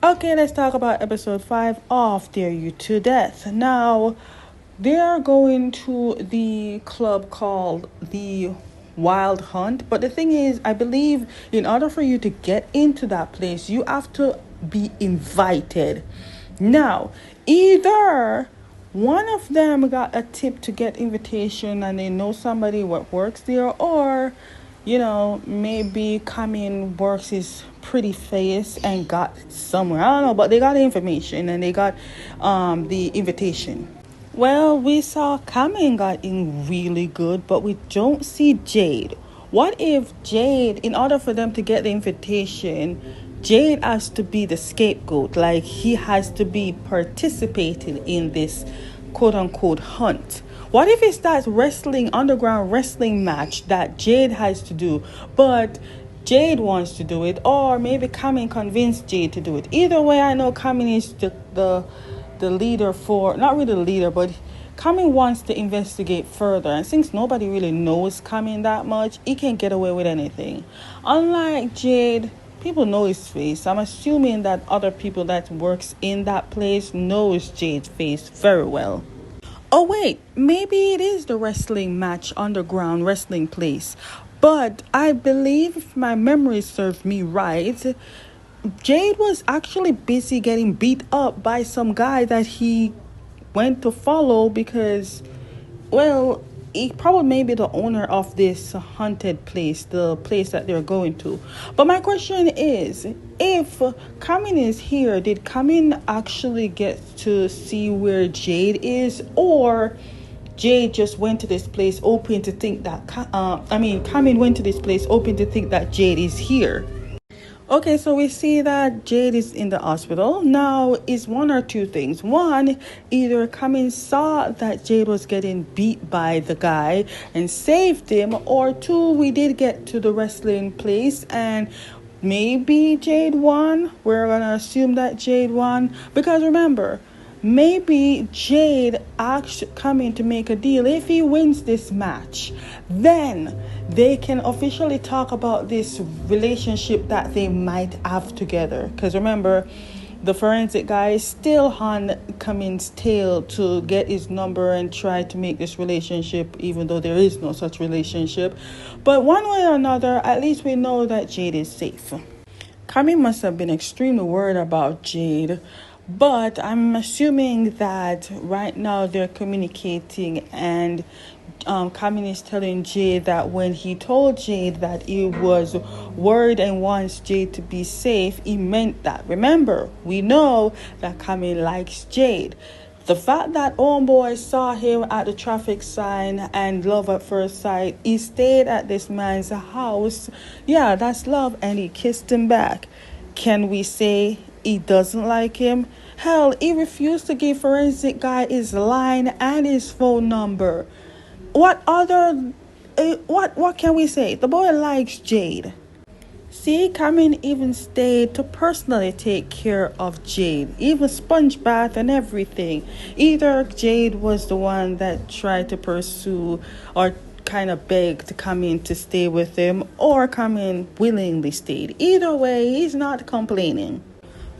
Okay, let's talk about episode 5 of Dare You to Death. Now, they are going to the club called the Wild Hunt, but the thing is, I believe in order for you to get into that place, you have to be invited. Now, either one of them got a tip to get invitation and they know somebody what works there, or maybe coming works his pretty face and got somewhere. I don't know, but they got the information and they got the invitation. Well, we saw Kamin got in really good, but we don't see Jade. What if Jade, in order for them to get the invitation, Jade has to be the scapegoat? Like, he has to be participating in this quote unquote hunt. What if it's that underground wrestling match that Jade has to do, but Jade wants to do it, or maybe Kamin convinced Jade to do it? Either way, I know Kamin is the leader for, not really the leader, but Kamin wants to investigate further. And since nobody really knows Kamin that much, he can get away with anything. Unlike Jade, people know his face. I'm assuming that other people that works in that place knows Jade's face very well. Oh wait, maybe it is the wrestling match underground wrestling place. But I believe, if my memory serves me right, Jade was actually busy getting beat up by some guy that he went to follow because, well, he probably may be the owner of this haunted place, the place that they're going to. But my question is, if Kamin is here, did Kamin actually get to see where Jade is, or Jade just went to this place hoping to think that Kamin went to this place hoping to think that Jade is here? Okay, so we see that Jade is in the hospital. Now, it's one or two things. One, either Kamin saw that Jade was getting beat by the guy and saved him, or two, we did get to the wrestling place and maybe Jade won. We're going to assume that Jade won because remember, maybe Jade asked Kamin to make a deal. If he wins this match, then they can officially talk about this relationship that they might have together. Because remember, the forensic guy is still on Kamin's tail to get his number and try to make this relationship, even though there is no such relationship. But one way or another, at least we know that Jade is safe. Kamin must have been extremely worried about Jade. But I'm assuming that right now they're communicating, and Kamin is telling Jade that when he told Jade that he was worried and wants Jade to be safe, he meant that. Remember, we know that Kamin likes Jade. The fact that homeboy saw him at the traffic sign and love at first sight, he stayed at this man's house. Yeah, that's love, and he kissed him back. Can we say he doesn't like him? Hell, he refused to give forensic guy his line and his phone number. What can we say? The boy likes Jade. See, Kamin even stayed to personally take care of Jade, even sponge bath and everything. Either Jade was the one that tried to pursue or kind of begged Kamin to stay with him, or Kamin willingly stayed. Either way, he's not complaining.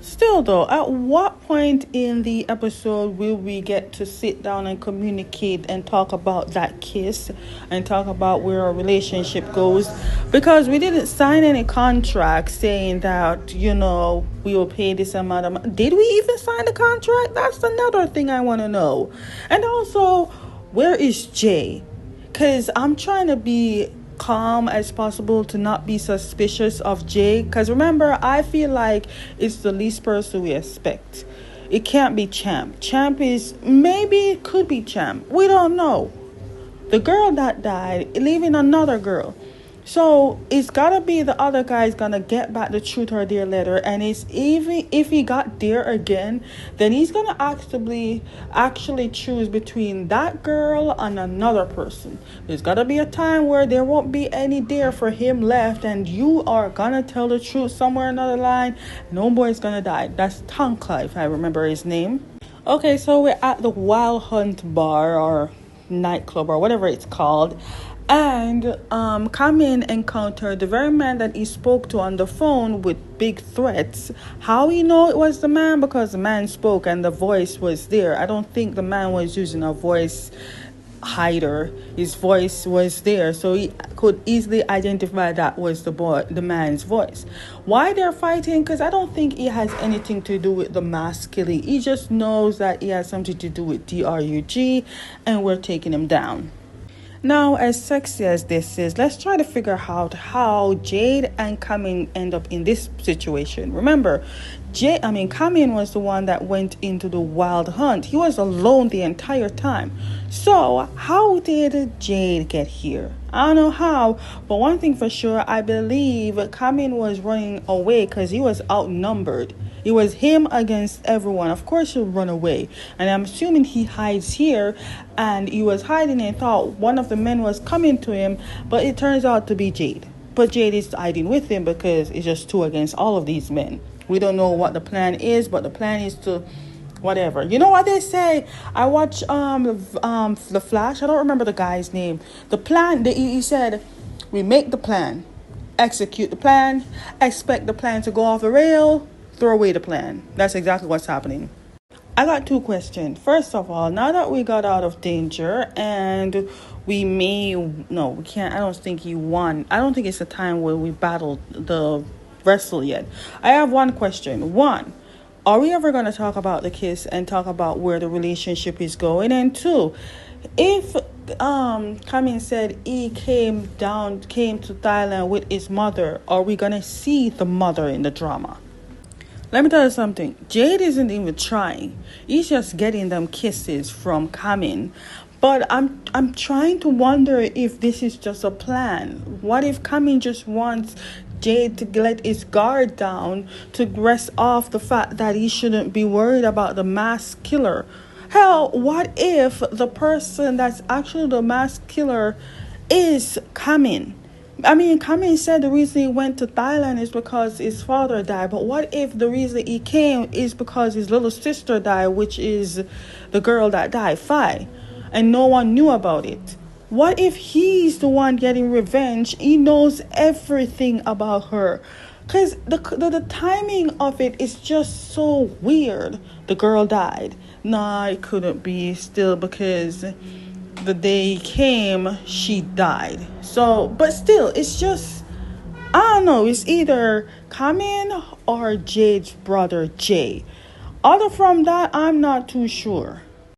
Still though, at what point in the episode will we get to sit down and communicate and talk about that kiss and talk about where our relationship goes? Because we didn't sign any contract saying that, we will pay this amount of money. Did we even sign the contract? That's another thing I want to know. And also, where is Jay? Because I'm trying to be calm as possible to not be suspicious of Jay, because remember, I feel like it's the least person we expect. It can't be Champ. It could be Champ, we don't know. The girl that died leaving another girl, so it's gotta be the other guy's gonna get back the truth or dare letter. And it's even if he got dare again, then he's gonna actually choose between that girl and another person. There's gotta be a time where there won't be any dare for him left, and you are gonna tell the truth somewhere another line. No boy's gonna die. That's Tonka, if I remember his name. Okay, so we're at the Wild Hunt bar or nightclub or whatever it's called. And Kamin encountered the very man that he spoke to on the phone with big threats. How he know it was the man? Because the man spoke and the voice was there. I don't think the man was using a voice hider. His voice was there, so he could easily identify that was the man's voice. Why they're fighting? Because I don't think it has anything to do with the mass killing. He just knows that it has something to do with DRUG, and we're taking him down. Now, as sexy as this is, let's try to figure out how Jade and Kamin end up in this situation. Remember, Kamin was the one that went into the wild hunt. He was alone the entire time. So, how did Jade get here? I don't know how, but one thing for sure, I believe Kamin was running away because he was outnumbered. It was him against everyone. Of course he'll run away. And I'm assuming he hides here. And he was hiding and thought one of the men was coming to him. But it turns out to be Jade. But Jade is hiding with him because it's just two against all of these men. We don't know what the plan is. But the plan is to whatever. You know what they say? I watch The Flash. I don't remember the guy's name. The plan, he said, we make the plan. Execute the plan. Expect the plan to go off the rail. Throw away the plan. That's exactly what's happening. I got two questions. First of all, now that we got out of danger and we can't. I don't think he won. I don't think it's a time where we battled the wrestle yet. I have one question. One, are we ever going to talk about the kiss and talk about where the relationship is going? And two, if Kamin said he came to Thailand with his mother, are we going to see the mother in the drama? Let me tell you something. Jade isn't even trying. He's just getting them kisses from Kamin. But I'm trying to wonder if this is just a plan. What if Kamin just wants Jade to let his guard down to rest off the fact that he shouldn't be worried about the mass killer? Hell, what if the person that's actually the mass killer is Kamin? Kamin said the reason he went to Thailand is because his father died. But what if the reason he came is because his little sister died, which is the girl that died, Phi, and no one knew about it? What if he's the one getting revenge? He knows everything about her. Because the timing of it is just so weird. The girl died. Nah, it couldn't be still because the day he came, she died. So, but still, it's just, I don't know. It's either Kamin or Jade's brother, Jay. Other from that, I'm not too sure.